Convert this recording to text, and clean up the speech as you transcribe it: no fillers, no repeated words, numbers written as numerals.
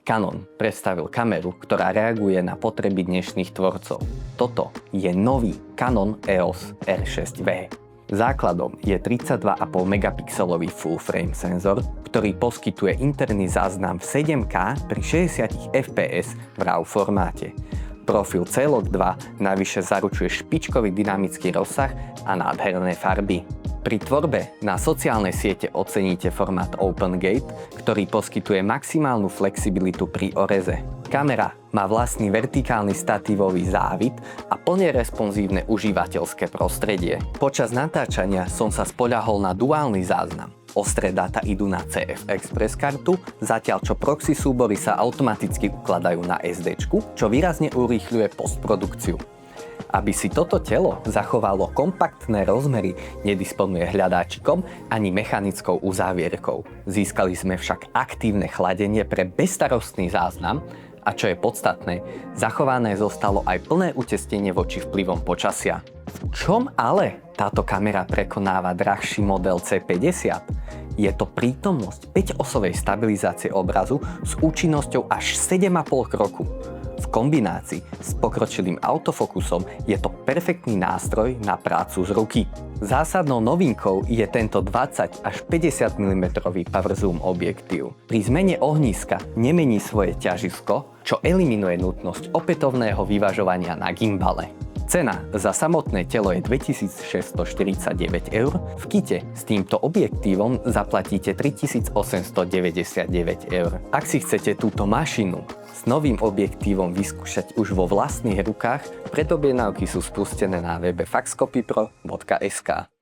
Canon predstavil kameru, ktorá reaguje na potreby dnešných tvorcov. Toto je nový Canon EOS R6V. Základom je 32,5 megapixelový full frame senzor, ktorý poskytuje interný záznam v 7K pri 60 fps v RAW formáte. Profil C-Log 2 navyše zaručuje špičkový dynamický rozsah a nádherné farby. Pri tvorbe na sociálnej siete oceníte formát OpenGate, ktorý poskytuje maximálnu flexibilitu pri oreze. Kamera má vlastný vertikálny statívový závit a plne responsívne užívateľské prostredie. Počas natáčania som sa spoľahol na duálny záznam. Ostré dáta idú na CF Express kartu, zatiaľ čo proxy súbory sa automaticky ukladajú na SDčku, čo výrazne urýchľuje postprodukciu. Aby si toto telo zachovalo kompaktné rozmery, nedisponuje hľadáčikom ani mechanickou uzávierkou. Získali sme však aktívne chladenie pre bezstarostný záznam a čo je podstatné, zachované zostalo aj plné utestenie voči vplyvom počasia. V čom ale táto kamera prekonáva drahší model C50? Je to prítomnosť 5-osovej stabilizácie obrazu s účinnosťou až 7,5 kroku. V kombinácii s pokročilým autofokusom je to perfektný nástroj na prácu z ruky. Zásadnou novinkou je tento 20 až 50 mm power zoom objektív. Pri zmene ohnízka nemení svoje ťažisko, čo eliminuje nutnosť opätovného vyvažovania na gimbale. Cena za samotné telo je 2649 €. V kite s týmto objaktívom zaplatíte 3899 €. Ak si chcete túto mašinu s novým objektívom vyskúšať už vo vlastných rukách, predobjednávky sú spustené na webe faxcopypro.sk.